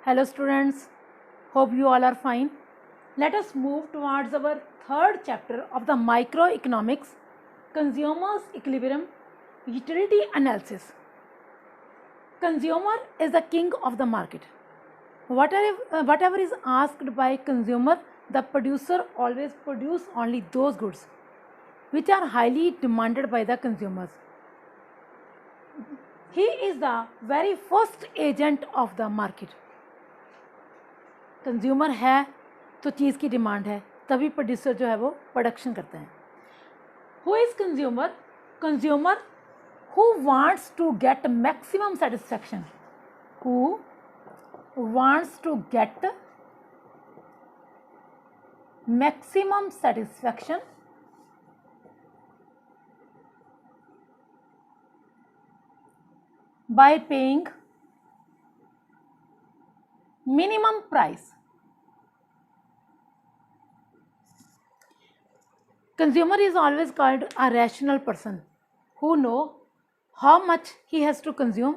Hello students, hope you all are fine. Let us move towards our third chapter of the microeconomics, consumers equilibrium, utility analysis. Consumer is the king of the market. Whatever is asked by consumer, the producer always produce only those goods which are highly demanded by the consumers. He is the very first agent of the market. Consumer है तो चीज़ की demand है, तभी producer जो है वो production करते हैं. Who is consumer? Consumer who wants to get maximum satisfaction, who wants to get maximum satisfaction by paying minimum price. Consumer is always called a rational person who know how much he has to consume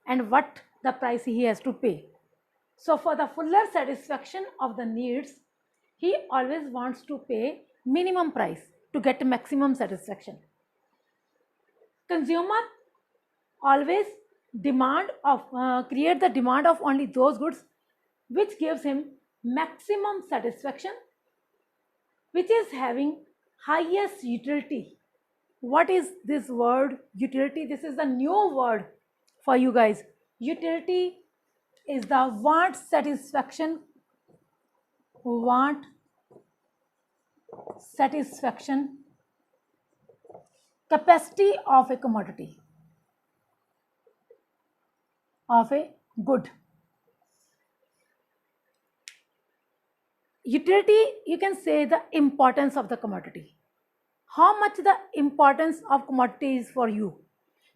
and what the price he has to pay. So for the fuller satisfaction of the needs, he always wants to pay minimum price to get maximum satisfaction. Consumer always create the demand of only those goods which gives him maximum satisfaction, which is having highest utility. What is this word utility? This is a new word for you guys. Utility is the want satisfaction capacity of a commodity, of a good. Utility, you can say the importance of the commodity. How much the importance of commodity is for you.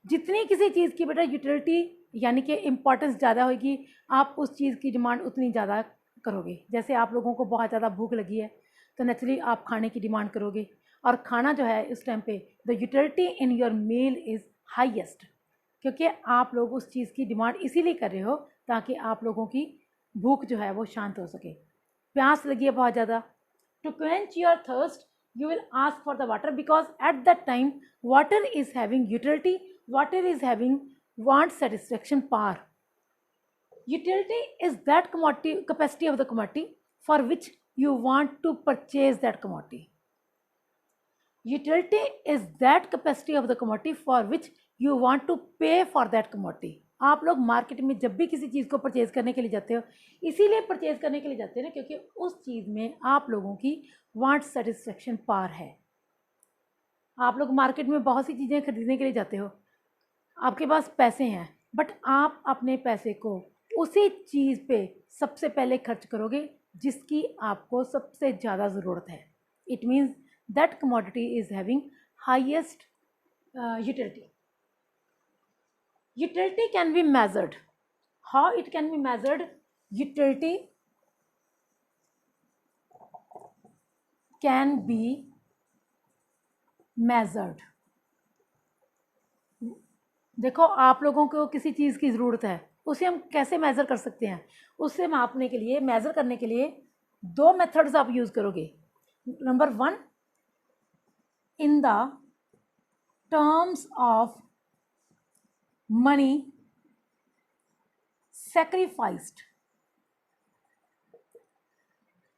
जितनी किसी चीज़ की बेटा utility यानी कि importance ज़्यादा होगी, आप उस चीज़ की डिमांड उतनी ज़्यादा करोगे. जैसे आप लोगों को बहुत ज़्यादा भूख लगी है तो नेचुरली आप खाने की डिमांड करोगे, और खाना जो है इस टाइम पे the utility in your meal is highest, क्योंकि आप लोग उस चीज़ की डिमांड इसीलिए कर रहे हो ताकि आप लोगों की भूख जो है वो शांत हो सके. प्यास लगी है बहुत ज़्यादा, to quench your thirst you will ask for the water, because at that time water is having utility, water is having want satisfaction power. Utility is that commodity, capacity of the commodity for which you want to purchase that commodity. Utility is that capacity of the commodity for which you want to pay for that commodity. आप लोग market में जब भी किसी चीज़ को purchase करने के लिए जाते हो, इसीलिए परचेज़ करने के लिए जाते हैं ना, क्योंकि उस चीज़ में आप लोगों की वांट सेटिस्फेक्शन पावर है. आप लोग मार्केट में बहुत सी चीज़ें खरीदने के लिए जाते हो, आपके पास पैसे हैं, बट आप अपने पैसे को उसी चीज़ पे सबसे पहले खर्च करोगे जिसकी आपको सबसे ज़्यादा ज़रूरत है. It means that commodity is having highest utility. Utility can be measured. How it can be measured? Utility can be measured. देखो, आप लोगों को किसी चीज़ की ज़रूरत है, उसे हम कैसे मेज़र कर सकते हैं? उससे मापने के लिए, मेज़र करने के लिए दो मेथड्स आप यूज़ करोगे. Number 1, in the terms of money sacrificed.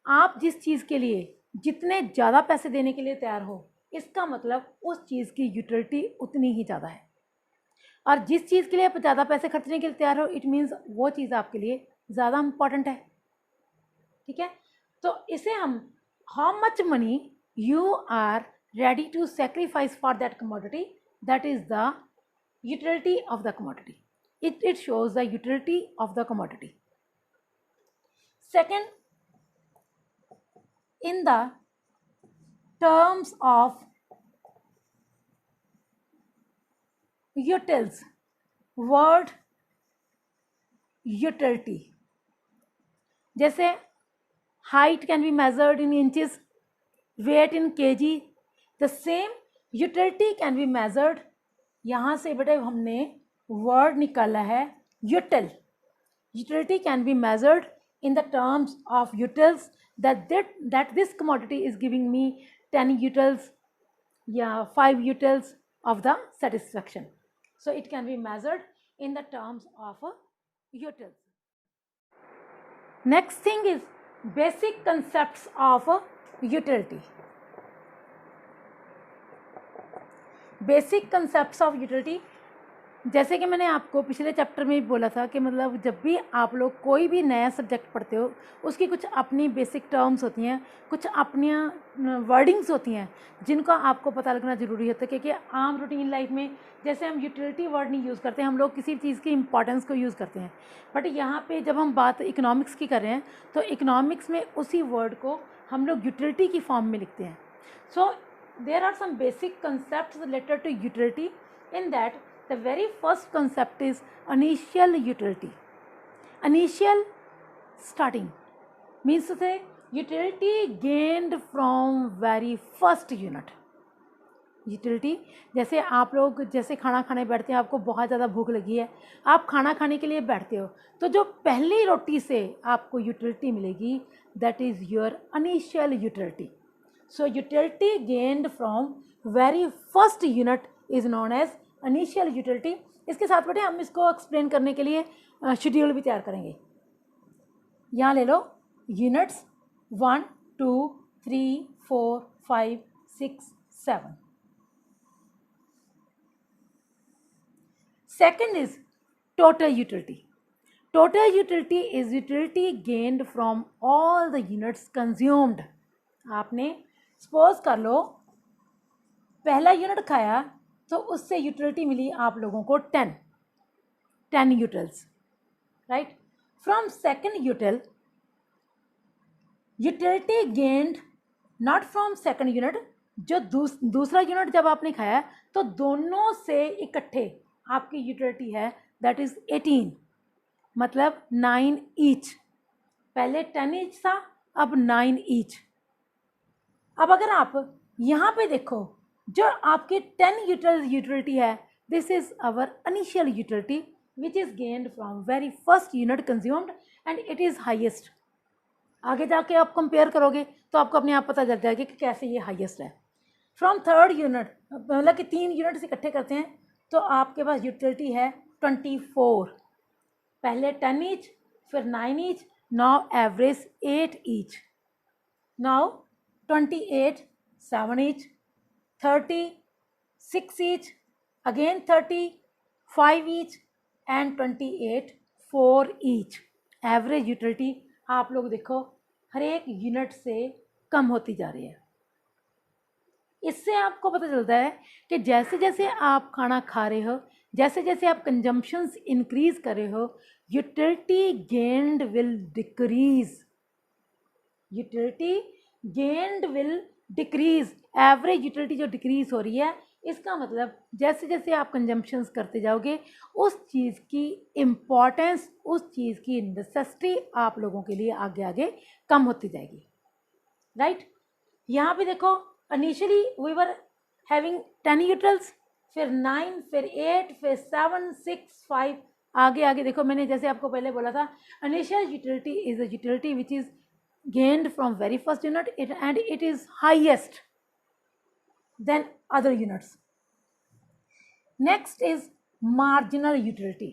आप जिस चीज़ के लिए जितने ज़्यादा पैसे देने के लिए तैयार हो, इसका मतलब उस चीज़ की यूटिलिटी उतनी ही ज़्यादा है. और जिस चीज़ के लिए आप ज़्यादा पैसे खर्चने के लिए तैयार हो, इट मीन्स वो चीज़ आपके लिए ज़्यादा इम्पॉर्टेंट है. ठीक है, तो इसे हम how much money you are ready to sacrifice for that commodity, that is the utility of the commodity. It shows the utility of the commodity. Second, in the terms of utils, word utility, जैसे height can be measured in inches, weight in kg, the same utility can be measured. यहाँ से बेटे हमने word निकाला है यूटिल. utility can be measured in the terms of utils, that this commodity is giving me 10 utils, 5 utils of the satisfaction. So it can be measured in the terms of utils. Next thing is basic concepts of utility. Basic concepts of utility, जैसे कि मैंने आपको पिछले chapter में भी बोला था कि मतलब जब भी आप लोग कोई भी नया सब्जेक्ट पढ़ते हो उसकी कुछ अपनी बेसिक टर्म्स होती हैं, कुछ अपनी वर्डिंग्स होती हैं जिनका आपको पता लगना ज़रूरी होता है, क्योंकि आम रूटीन लाइफ में जैसे हम यूटिलिटी वर्ड नहीं यूज़ करते, हम लोग किसी चीज़ की इंपॉर्टेंस को यूज़ करते हैं, बट यहाँ पे जब हम बात इकोनॉमिक्स की कर रहे हैं तो इकोनॉमिक्स में उसी वर्ड को हम लोग यूटिलिटी की फॉर्म में लिखते हैं. सो there are some basic concepts related to utility. In that, the very first concept is initial utility. Initial starting means to say utility gained from very first unit. Utility, जैसे आप लोग जैसे खाना खाने बैठते हैं, आपको बहुत ज़्यादा भूख लगी है, आप खाना खाने के लिए बैठते हो, तो जो पहली रोटी से आपको यूटिलिटी मिलेगी that is your initial utility. So utility gained from very first unit is known as initial utility. इसके साथ बेटे हम इसको एक्सप्लेन करने के लिए शेड्यूल भी तैयार करेंगे. यहाँ ले लो units 1, 2, 3, 4, 5, 6, 7. Second is total utility. Total utility is utility gained from all the units consumed. आपने सपोज कर लो पहला यूनिट खाया तो उससे यूटिलिटी मिली आप लोगों को 10 utils, right. From second यूटिल utility gained not from second unit, जो दूसरा यूनिट जब आपने खाया तो दोनों से इकट्ठे आपकी यूटिलिटी है दैट इज़ 18, मतलब 9 ईच. पहले 10 ईच था, अब 9 ईच. अब अगर आप यहाँ पे देखो जो आपकी 10 यूटिलिटी है, this is our initial utility which is gained from very first unit consumed and it is highest. आगे जाके आप कंपेयर करोगे तो आपको अपने आप पता चल जाएगा कि कैसे ये हाईएस्ट है. फ्रॉम थर्ड यूनिट, मतलब कि 3 यूनिट इकट्ठे करते हैं तो आपके पास यूटिलिटी है 24. पहले 10 ईच, फिर 9 each, now average 8 each. Now 28, 7 each, 30, 6 each, again 30, 5 each and 28, 4 each. Average utility आप लोग देखो हर एक यूनिट से कम होती जा रही है. इससे आपको पता चलता है कि जैसे जैसे आप खाना खा रहे हो, जैसे जैसे आप कंजम्पशंस इंक्रीज कर रहे हो, utility gained will decrease. Utility gained will decrease. Average utility जो डिक्रीज हो रही है, इसका मतलब जैसे जैसे आप कंजम्पशंस करते जाओगे उस चीज़ की इम्पॉर्टेंस, उस चीज़ की नेसेसिटी आप लोगों के लिए आगे आगे कम होती जाएगी, राइट. यहाँ पे देखो initially we were having 10 utils, फिर 9, फिर 8, फिर 7, 6, 5. आगे आगे देखो, मैंने जैसे आपको पहले बोला था initial utility is a utility which is gained from very first unit and it is highest than other units. Next is marginal utility.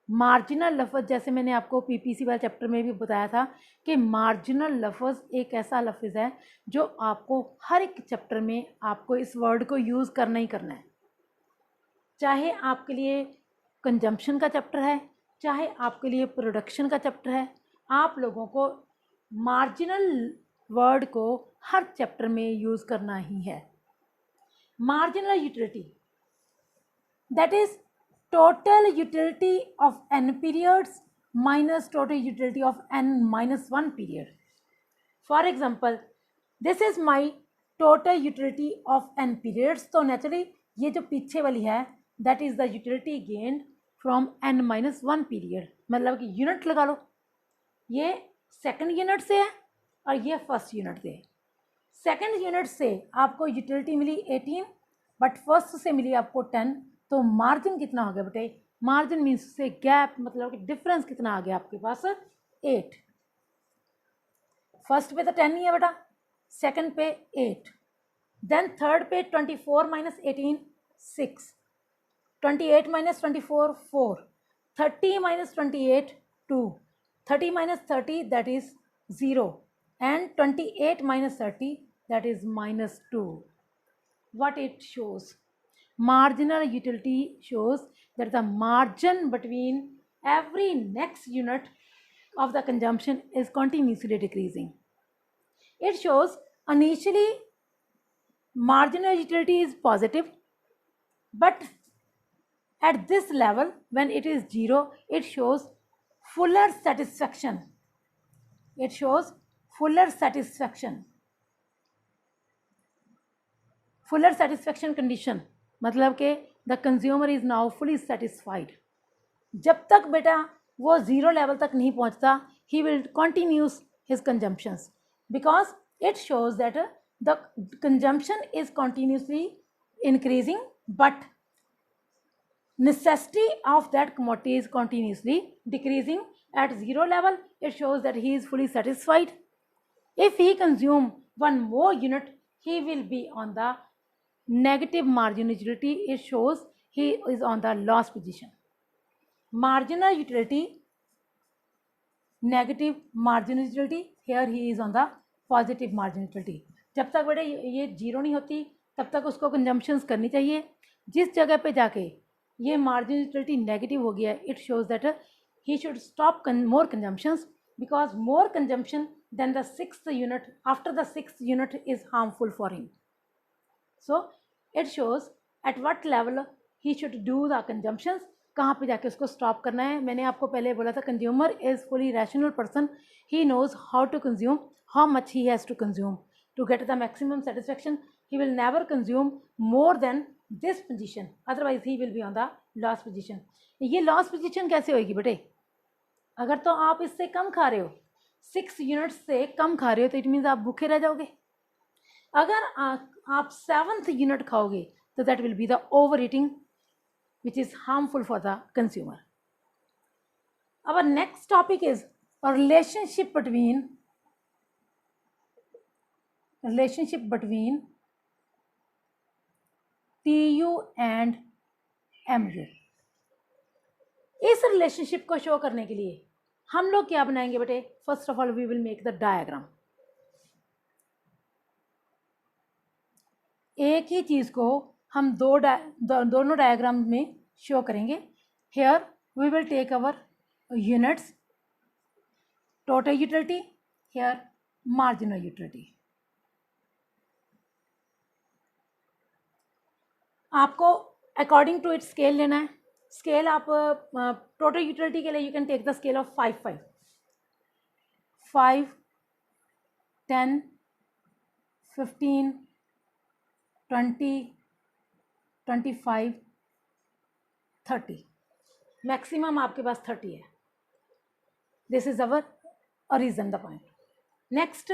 Marginal लफ्ज़, जैसे मैंने आपको पीपीसी वाले चैप्टर में भी बताया था कि मार्जिनल लफ्ज़ एक ऐसा लफ्ज़ है जो आपको हर एक चैप्टर में आपको इस वर्ड को यूज़ करना ही करना है. चाहे आपके लिए कंजम्पशन का चैप्टर है, चाहे आपके लिए प्रोडक्शन का चैप्टर है, आप लोगों को मार्जिनल वर्ड को हर चैप्टर में यूज़ करना ही है. Marginal utility that is total utility of n periods minus total utility of n-1 period. For example this is my total utility of n periods. तो नेचुरली ये जो पीछे वाली है that is the utility gained from n-1 period, मतलब कि unit लगा लो. ये सेकंड यूनिट से है और ये फर्स्ट यूनिट से है. सेकंड यूनिट से आपको यूटिलिटी मिली 18, बट फर्स्ट से मिली आपको 10. तो मार्जिन कितना हो गया बेटे? मार्जिन मीन्स से गैप, मतलब कि डिफरेंस कितना आ गया आपके पास 8। फर्स्ट पे तो 10 ही है बेटा, सेकंड पे 8, देन थर्ड पे 24 minus 18 6, 28 minus 24 4, 30 minus 28 2, 30 minus 30 that is 0, and 28 minus 30 that is minus 2. What it shows? Marginal utility shows that the margin between every next unit of the consumption is continuously decreasing. It shows initially marginal utility is positive, but at this level when it is 0, it shows fuller satisfaction. It shows fuller satisfaction. Fuller satisfaction condition मतलब कि the consumer is now fully satisfied. जब तक बेटा वो 0 level तक नहीं पहुंचता, he will continue his consumptions because it shows that the consumption is continuously increasing, but necessity of that commodity is continuously decreasing. At 0 level, it shows that he is fully satisfied. If he consume one more unit, he will be on the negative marginal utility. It shows he is on the loss position. Marginal utility, negative marginal utility, here he is on the positive marginal utility. जब तक बेटे ये 0 नहीं होती तब तक उसको consumptions करनी चाहिए. जिस जगह पे जाके ये marginal utility negative हो गया, it shows that he should stop more consumptions because more consumption than the 6th unit after the 6th unit is harmful for him. So it shows at what level he should do the consumptions, कहाँ पे जाके उसको stop करना है. मैंने आपको पहले बोला था consumer is fully rational person, he knows how to consume, how much he has to consume to get the maximum satisfaction. He will never consume more than this position, otherwise he will be on the loss position. ये loss position कैसे होएगी बेटे? अगर तो आप इससे कम खा रहे हो, 6 यूनिट्स से कम खा रहे हो, तो इट मीन्स आप भूखे रह जाओगे. अगर आप 7th यूनिट खाओगे तो that will be the over eating which is harmful for the consumer. Our next topic is a relationship between TU and MU. इस रिलेशनशिप को शो करने के लिए हम लोग क्या बनाएंगे बेटे? First of all we will make the diagram. एक ही चीज को हम दोनों डायग्राम में शो करेंगे. Here we will take our units, total utility, here marginal utility. आपको अकॉर्डिंग टू इट स्केल लेना है. स्केल आप टोटल यूटिलिटी के लिए you can take the scale of 5 5 5 10 15 20 25 30. Maximum आपके पास 30 है. This is our origin the point. Next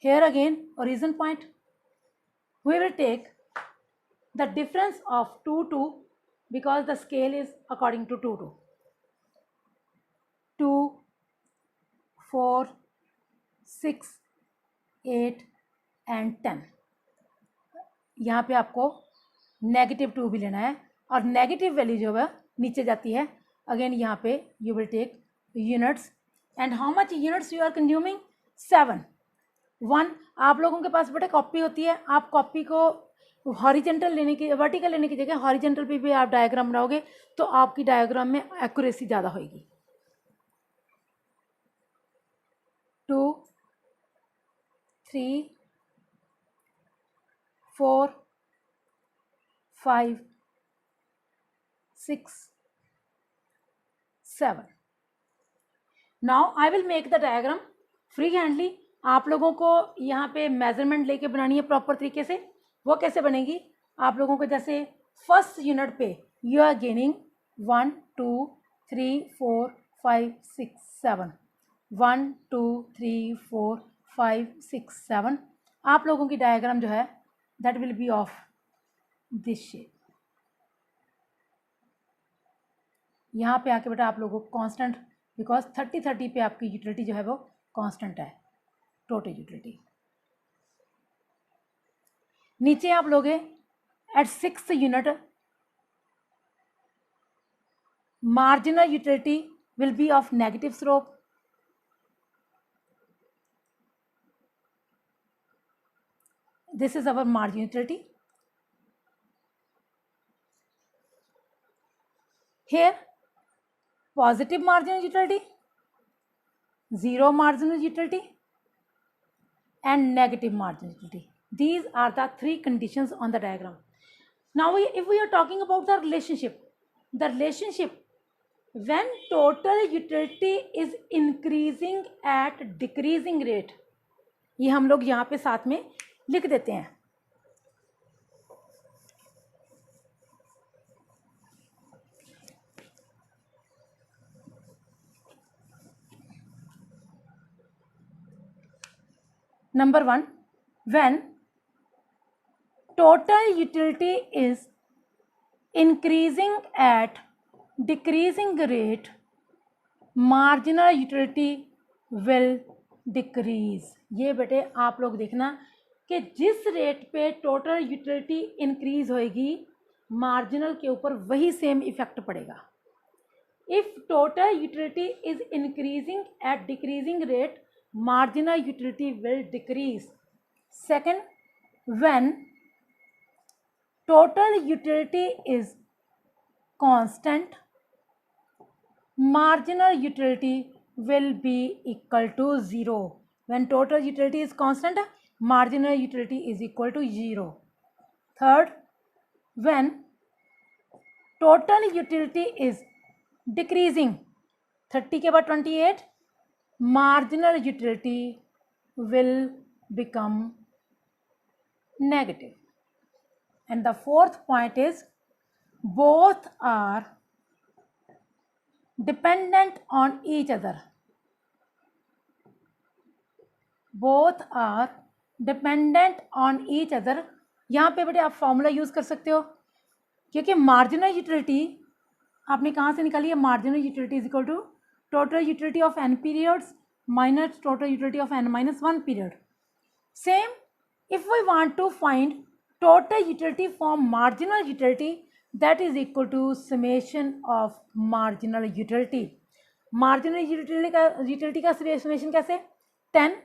here again origin point, we will take the difference of 2 2 because the scale is according to 2 2 2 4 6 8 and 10. यहाँ पे आपको -2 भी लेना है और नेगेटिव वैल्यू जो है नीचे जाती है. अगेन यहाँ पे you will take units and how much units you are consuming 7 1. आप लोगों के पास बेटा कॉपी होती है, आप कॉपी को हॉरिजेंटल लेने की, वर्टिकल लेने की जगह हॉरिजेंटल पे भी आप डायग्राम बनाओगे तो आपकी डायग्राम में एक्यूरेसी ज़्यादा होगी. 2 3 4 5 6 7. Now I will make the diagram free handly. आप लोगों को यहाँ पे मेजरमेंट लेके बनानी है प्रॉपर तरीके से. वो कैसे बनेगी? आप लोगों को जैसे फर्स्ट यूनिट पे यू आर गेनिंग 1 2 3 4 5 6 7 1 2 3 4 5 6 7. आप लोगों की डायग्राम जो है that will be of this shape. यहाँ पे आके बेटा आप लोगों को कांस्टेंट, बिकॉज 30-30 पे आपकी यूटिलिटी जो है वो कांस्टेंट है, टोटल यूटिलिटी। नीचे आप लोगे at 6th unit marginal utility will be of negative slope. This is our marginal utility. Here positive marginal utility, zero marginal utility and negative marginal utility. These are the three conditions on the diagram. Now if we are talking about the relationship when total utility is increasing at decreasing rate, ये हम लोग यहाँ पे साथ में लिख देते हैं। Number 1, when total utility is increasing at decreasing rate, marginal utility will decrease। ये बेटे आप लोग देखना कि जिस रेट पे टोटल यूटिलिटी इंक्रीज होएगी, मार्जिनल के ऊपर वही सेम इफेक्ट पड़ेगा। If total utility is increasing at decreasing rate, marginal utility will decrease. Second, when total utility is constant, marginal utility will be equal to 0. When total utility is constant, marginal utility is equal to 0. Third, when total utility is decreasing, 30 के बाद 28, marginal utility will become negative. And the fourth point is both are dependent on each other. Both are dependent on each other. यहाँ पे बेटे आप formula use कर सकते हो, क्योंकि मार्जिनल यूटिलिटी आपने कहाँ से निकाली है? Marginal utility is equal to total utility of n periods minus total utility of n minus 1 period. Same, if we want to find total utility from marginal utility, that is equal to summation of marginal utility. Marginal utility का summation कैसे? 10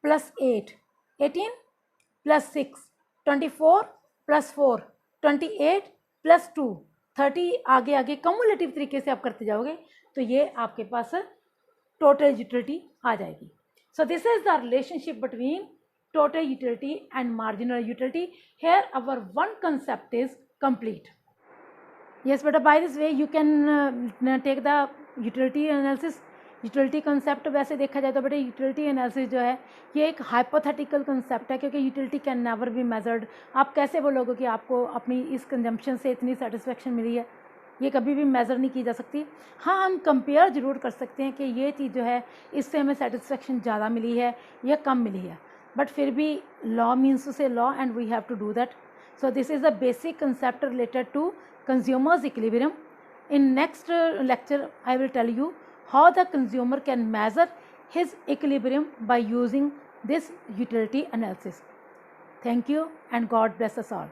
plus 8, 18 plus 6, 24 plus 4, 28 plus 2, 30 आगे आगे cumulative तरीके से आप करते जाओगे तो ये आपके पास टोटल यूटिलिटी आ जाएगी। So this is the relationship between total utility and marginal utility. Here our one concept is complete. Yes बेटा, by this way you can take the utility analysis. Utility concept वैसे देखा जाए तो बेटा utility analysis जो है ये एक हाइपोथेटिकल कंसेप्ट है, क्योंकि utility can never be measured. आप कैसे बोलोगे कि आपको अपनी इस कंजम्पशन से इतनी सेटिस्फेक्शन मिली है? ये कभी भी मेज़र नहीं की जा सकती। हाँ, हम कंपेयर ज़रूर कर सकते हैं कि ये चीज़ जो है इससे हमें सेटिस्फेक्शन ज़्यादा मिली है या कम मिली है, बट फिर भी law means to say law and we have to do that. So this is the basic concept related to consumers equilibrium. In next lecture I will tell you how the consumer can measure his equilibrium by using this utility analysis. Thank you and God bless us all.